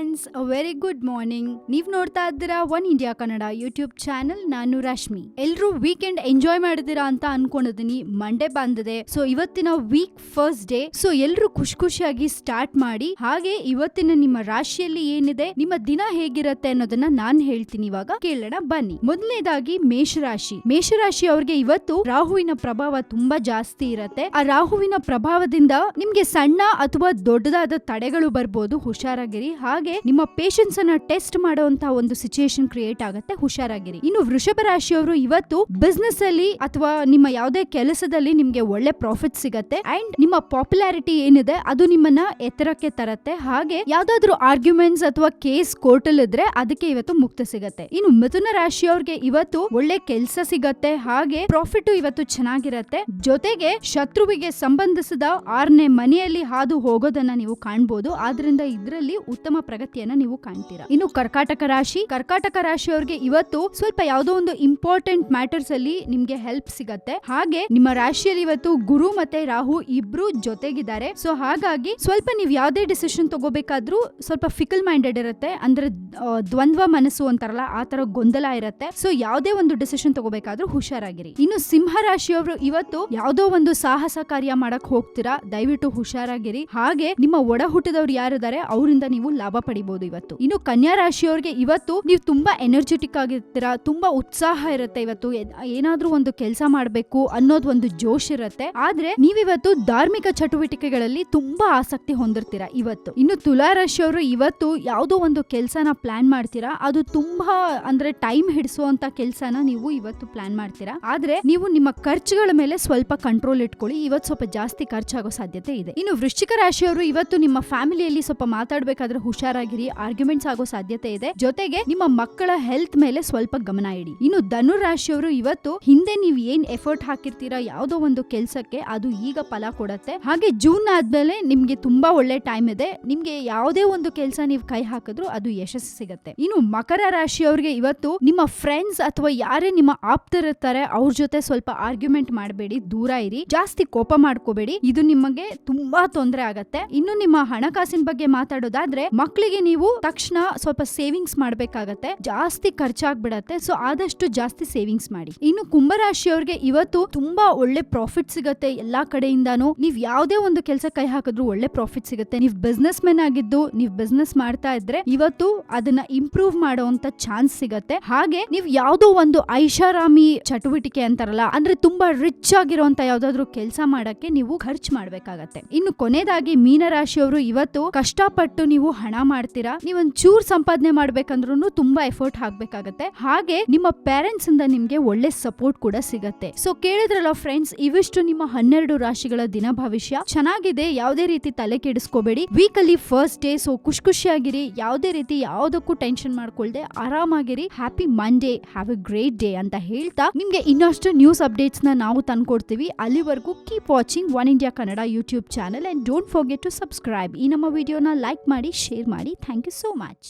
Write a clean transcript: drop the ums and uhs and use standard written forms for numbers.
Friends, a very good morning. ನೀವ್ ನೋಡ್ತಾ ಇದ್ದೀರಾ one India Kannada YouTube channel. ನಾನು ರಶ್ಮಿ. ಎಲ್ರು ವೀಕೆಂಡ್ ಎಂಜಾಯ್ ಮಾಡಿದಿರಾ ಅಂತ ಅನ್ಕೊಂಡಿದೀನಿ. ಮಂಡೇ ಬಂದಿದೆ, ಸೊ ಇವತ್ತಿನ ವೀಕ್ ಫಸ್ಟ್ ಡೇ. ಸೊ ಎಲ್ರು ಖುಷಿಯಾಗಿ ಸ್ಟಾರ್ಟ್ ಮಾಡಿ. ಹಾಗೆ ಇವತ್ತಿನ ನಿಮ್ಮ ರಾಶಿಯಲ್ಲಿ ಏನಿದೆ, ನಿಮ್ಮ ದಿನ ಹೇಗಿರತ್ತೆ ಅನ್ನೋದನ್ನ ನಾನ್ ಹೇಳ್ತೀನಿ. ಇವಾಗ ಕೇಳೋಣ ಬನ್ನಿ. ಮೊದಲನೇದಾಗಿ ಮೇಷರಾಶಿ ಅವ್ರಿಗೆ ಇವತ್ತು ರಾಹುವಿನ ಪ್ರಭಾವ ತುಂಬಾ ಜಾಸ್ತಿ ಇರತ್ತೆ. ಆ ರಾಹುವಿನ ಪ್ರಭಾವದಿಂದ ನಿಮ್ಗೆ ಸಣ್ಣ ಅಥವಾ ದೊಡ್ಡದಾದ ತಡೆಗಳು ಬರ್ಬೋದು, ಹುಷಾರಾಗಿರಿ. ಹಾಗೆ ನಿಮ್ಮ ಪೇಷನ್ಸ್ ಅನ್ನ ಟೆಸ್ಟ್ ಮಾಡುವಂತ ಒಂದು ಸಿಚುಯೇಷನ್ ಕ್ರಿಯೇಟ್ ಆಗುತ್ತೆ, ಹುಷಾರಾಗಿರಿ. ಇನ್ನು ವೃಷಭ ರಾಶಿಯವರು ಇವತ್ತು ಬಿಸ್ನೆಸ್ ಅಲ್ಲಿ ಅಥವಾ ನಿಮ್ಮ ಯಾವುದೇ ಕೆಲಸದಲ್ಲಿ ನಿಮ್ಗೆ ಒಳ್ಳೆ ಪ್ರಾಫಿಟ್ ಸಿಗತ್ತೆ. ಅಂಡ್ ನಿಮ್ಮ ಪಾಪ್ಯುಲಾರಿಟಿ ಏನಿದೆ ಅದು ನಿಮ್ಮನ್ನ ಎತ್ತರಕ್ಕೆ ತರತ್ತೆ. ಹಾಗೆ ಯಾವ್ದಾದ್ರು ಆರ್ಗ್ಯುಮೆಂಟ್ಸ್ ಅಥವಾ ಕೇಸ್ ಕೋರ್ಟ್ ಅಲ್ಲಿ ಇದ್ರೆ ಅದಕ್ಕೆ ಇವತ್ತು ಮುಕ್ತ ಸಿಗತ್ತೆ. ಇನ್ನು ಮಿಥುನ ರಾಶಿಯವ್ರಿಗೆ ಇವತ್ತು ಒಳ್ಳೆ ಕೆಲಸ ಸಿಗತ್ತೆ. ಹಾಗೆ ಪ್ರಾಫಿಟ್ ಇವತ್ತು ಚೆನ್ನಾಗಿರತ್ತೆ. ಜೊತೆಗೆ ಶತ್ರುವಿಗೆ ಸಂಬಂಧಿಸಿದ 6ನೇ ಮನೆಯಲ್ಲಿ ಹಾದು ಹೋಗೋದನ್ನ ನೀವು ಕಾಣ್ಬೋದು. ಆದ್ರಿಂದ ಇದ್ರಲ್ಲಿ ಉತ್ತಮ ಪ್ರಗತಿಯನ್ನ ನೀವು ಕಾಣ್ತೀರಾ. ಇನ್ನು ಕರ್ಕಾಟಕ ರಾಶಿಯವ್ರಿಗೆ ಇವತ್ತು ಸ್ವಲ್ಪ ಯಾವುದೋ ಒಂದು ಇಂಪಾರ್ಟೆಂಟ್ ಮ್ಯಾಟರ್ಸ್ ಅಲ್ಲಿ ನಿಮ್ಗೆ ಹೆಲ್ಪ್ ಸಿಗತ್ತೆ. ಹಾಗೆ ನಿಮ್ಮ ರಾಶಿಯಲ್ಲಿ ಇವತ್ತು ಗುರು ಮತ್ತೆ ರಾಹು ಇಬ್ರು ಜೊತೆಗಿದ್ದಾರೆ. ಸೊ ಹಾಗಾಗಿ ಸ್ವಲ್ಪ ನೀವು ಯಾವ್ದೇ ಡಿಸಿಷನ್ ತಗೋಬೇಕಾದ್ರೂ ಸ್ವಲ್ಪ ಫಿಕಲ್ ಮೈಂಡೆಡ್ ಇರುತ್ತೆ. ಅಂದ್ರೆ ದ್ವಂದ್ವ ಮನಸ್ಸು ಅಂತಾರಲ್ಲ, ಆ ತರ ಗೊಂದಲ ಇರುತ್ತೆ. ಸೊ ಯಾವ್ದೇ ಒಂದು ಡಿಸಿಷನ್ ತಗೋಬೇಕಾದ್ರೂ ಹುಷಾರಾಗಿರಿ. ಇನ್ನು ಸಿಂಹ ರಾಶಿಯವರು ಇವತ್ತು ಯಾವ್ದೋ ಒಂದು ಸಾಹಸ ಕಾರ್ಯ ಮಾಡಕ್ ಹೋಗ್ತೀರಾ, ದಯವಿಟ್ಟು ಹುಷಾರಾಗಿರಿ. ಹಾಗೆ ನಿಮ್ಮ ಒಡ ಹುಟ್ಟಿದವ್ರು ಯಾರಿದ್ದಾರೆ ಅವರಿಂದ ನೀವು ಲಾಭ ಪಡಿಬಹುದು ಇವತ್ತು. ಇನ್ನು ಕನ್ಯಾ ರಾಶಿಯವರಿಗೆ ಇವತ್ತು ನೀವು ತುಂಬಾ ಎನರ್ಜೆಟಿಕ್ ಆಗಿರ್ತೀರಾ, ತುಂಬಾ ಉತ್ಸಾಹ ಇರುತ್ತೆ. ಇವತ್ತು ಏನಾದ್ರೂ ಒಂದು ಕೆಲಸ ಮಾಡ್ಬೇಕು ಅನ್ನೋದು ಒಂದು ಜೋಶ್ ಇರುತ್ತೆ. ಆದ್ರೆ ನೀವಿವತ್ತು ಧಾರ್ಮಿಕ ಚಟುವಟಿಕೆಗಳಲ್ಲಿ ತುಂಬಾ ಆಸಕ್ತಿ ಹೊಂದಿರ್ತೀರಾ ಇವತ್ತು. ಇನ್ನು ತುಲಾ ರಾಶಿಯವರು ಇವತ್ತು ಯಾವ್ದೋ ಒಂದು ಕೆಲಸನ ಪ್ಲಾನ್ ಮಾಡ್ತೀರಾ, ಅದು ತುಂಬಾ ಅಂದ್ರೆ ಟೈಮ್ ಹಿಡಿಸುವಂತ ಕೆಲಸನ ನೀವು ಇವತ್ತು ಪ್ಲಾನ್ ಮಾಡ್ತೀರಾ. ಆದ್ರೆ ನೀವು ನಿಮ್ಮ ಖರ್ಚುಗಳ ಮೇಲೆ ಸ್ವಲ್ಪ ಕಂಟ್ರೋಲ್ ಇಟ್ಕೊಳ್ಳಿ. ಇವತ್ತು ಸ್ವಲ್ಪ ಜಾಸ್ತಿ ಖರ್ಚಾಗೋ ಸಾಧ್ಯತೆ ಇದೆ. ಇನ್ನು ವೃಶ್ಚಿಕ ರಾಶಿಯವರು ಇವತ್ತು ನಿಮ್ಮ ಫ್ಯಾಮಿಲಿಯಲ್ಲಿ ಸ್ವಲ್ಪ ಮಾತಾಡ್ಬೇಕಾದ್ರೆ ಹುಷಾರಾಗಿರಿ, ಆರ್ಗ್ಯುಮೆಂಟ್ಸ್ ಆಗೋ ಸಾಧ್ಯತೆ ಇದೆ. ಜೊತೆಗೆ ನಿಮ್ಮ ಮಕ್ಕಳ ಹೆಲ್ತ್ ಮೇಲೆ ಸ್ವಲ್ಪ ಗಮನ ಇಡಿ. ಇನ್ನು ಧನು ರಾಶಿಯವರು ಇವತ್ತು ಹಿಂದೆ ನೀವು ಏನ್ ಎಫರ್ಟ್ ಹಾಕಿರ್ತೀರಾ ಯಾವ್ದೋ ಒಂದು ಕೆಲ್ಸಕ್ಕೆ, ಅದು ಈಗ ಫಲ ಕೊಡತ್ತೆ. ಹಾಗೆ ಜೂನ್ ಆದ್ಮೇಲೆ ನಿಮ್ಗೆ ತುಂಬಾ ಒಳ್ಳೆ ಟೈಮ್ ಇದೆ. ನಿಮ್ಗೆ ಯಾವುದೇ ಒಂದು ಕೆಲಸ ನೀವು ಕೈ ಹಾಕಿದ್ರು ಅದು ಯಶಸ್ಸು ಸಿಗತ್ತೆ. ಇನ್ನು ಮಕರ ರಾಶಿಯವ್ರಿಗೆ ಇವತ್ತು ನಿಮ್ಮ ಫ್ರೆಂಡ್ಸ್ ಅಥವಾ ಯಾರೇ ನಿಮ್ಮ ಆಪ್ತರಿರ್ತಾರೆ ಅವ್ರ ಜೊತೆ ಸ್ವಲ್ಪ ಆರ್ಗ್ಯುಮೆಂಟ್ ಮಾಡಬೇಡಿ, ದೂರ ಇರಿ. ಜಾಸ್ತಿ ಕೋಪ ಮಾಡ್ಕೋಬೇಡಿ, ಇದು ನಿಮಗೆ ತುಂಬಾ ತೊಂದರೆ ಆಗತ್ತೆ. ಇನ್ನು ನಿಮ್ಮ ಹಣಕಾಸಿನ ಬಗ್ಗೆ ಮಾತಾಡೋದಾದ್ರೆ ಮಕ್ಕಳಿಗೆ ನೀವು ತಕ್ಷಣ ಸ್ವಲ್ಪ ಸೇವಿಂಗ್ಸ್ ಮಾಡ್ಬೇಕಾಗತ್ತೆ, ಜಾಸ್ತಿ ಖರ್ಚಾಗ್ಬಿಡತ್ತೆ. ಸೊ ಆದಷ್ಟು ಜಾಸ್ತಿ ಸೇವಿಂಗ್ಸ್ ಮಾಡಿ. ಇನ್ನು ಕುಂಭರಾಶಿಯವ್ರಿಗೆ ಇವತ್ತು ತುಂಬಾ ಒಳ್ಳೆ ಪ್ರಾಫಿಟ್ ಸಿಗತ್ತೆ ಎಲ್ಲಾ ಕಡೆಯಿಂದಾನು. ನೀವ್ ಯಾವ್ದೇ ಒಂದು ಕೆಲಸ ಕೈ ಹಾಕಿದ್ರು ಒಳ್ಳೆ ಪ್ರಾಫಿಟ್ ಸಿಗುತ್ತೆ. ನೀವ್ ಬಿಸ್ನೆಸ್ ಮೆನ್ ಆಗಿದ್ದು ನೀವ್ ಬಿಸ್ನೆಸ್ ಮಾಡ್ತಾ ಇದ್ರೆ ಇವತ್ತು ಅದನ್ನ ಇಂಪ್ರೂವ್ ಮಾಡುವಂತ ಚಾನ್ಸ್ ಸಿಗತ್ತೆ. ಹಾಗೆ ನೀವ್ ಯಾವ್ದೋ ಒಂದು ಐಷಾರಾಮಿ ಚಟುವಟಿಕೆ ಅಂತಾರಲ್ಲ, ಅಂದ್ರೆ ತುಂಬಾ ರಿಚ್ ಆಗಿರುವಂತ ಯಾವ್ದಾದ್ರು ಕೆಲಸ ಮಾಡಕ್ಕೆ ನೀವು ಖರ್ಚು ಮಾಡ್ಬೇಕಾಗತ್ತೆ. ಇನ್ನು ಕೊನೆಯದಾಗಿ ಮೀನರಾಶಿಯವರು ಇವತ್ತು ಕಷ್ಟಪಟ್ಟು ನೀವು ಹಣ ಮಾಡ್ತೀರಾ. ನೀವೊಂದ್ ಚೂರ್ ಸಂಪಾದನೆ ಮಾಡ್ಬೇಕಂದ್ರೂ ತುಂಬಾ ಎಫರ್ಟ್ ಹಾಕ್ಬೇಕಾಗತ್ತೆ. ಹಾಗೆ ನಿಮ್ಮ ಪೇರೆಂಟ್ಸ್ ಇಂದ ನಿಮ್ಗೆ ಒಳ್ಳೆ ಸಪೋರ್ಟ್ ಕೂಡ ಸಿಗತ್ತೆ. ಸೊ ಕೇಳಿದ್ರಲ್ಲ ಫ್ರೆಂಡ್ಸ್, ಇವಿಷ್ಟು ನಿಮ್ಮ 12 ರಾಶಿಗಳ ದಿನ ಭವಿಷ್ಯ. ಚೆನ್ನಾಗಿದೆ, ಯಾವುದೇ ರೀತಿ ತಲೆ ಕೆಡಿಸ್ಕೋಬೇಡಿ. ವೀಕಲ್ಲಿ ಫಸ್ಟ್ ಡೇ, ಸೊ ಖುಷಿಯಾಗಿರಿ. ಯಾವುದೇ ರೀತಿ ಯಾವುದಕ್ಕೂ ಟೆನ್ಷನ್ ಮಾಡ್ಕೊಳ್ದೆ ಆರಾಮಾಗಿರಿ. Happy Monday, have a great day ಅಂತ ಹೇಳ್ತಾ ನಿಮ್ಗೆ ಇನ್ನಷ್ಟು ನ್ಯೂಸ್ ಅಪ್ಡೇಟ್ಸ್ ನ ನಾವು ತಂದ್ಕೊಡ್ತೀವಿ. ಅಲ್ಲಿವರೆಗೂ keep watching One India Kannada YouTube channel and don't forget to subscribe. ಈ ನಮ್ಮ ವಿಡಿಯೋನ ಲೈಕ್ ಮಾಡಿ, ಶೇರ್ ಮಾಡಿ. Thank you so much.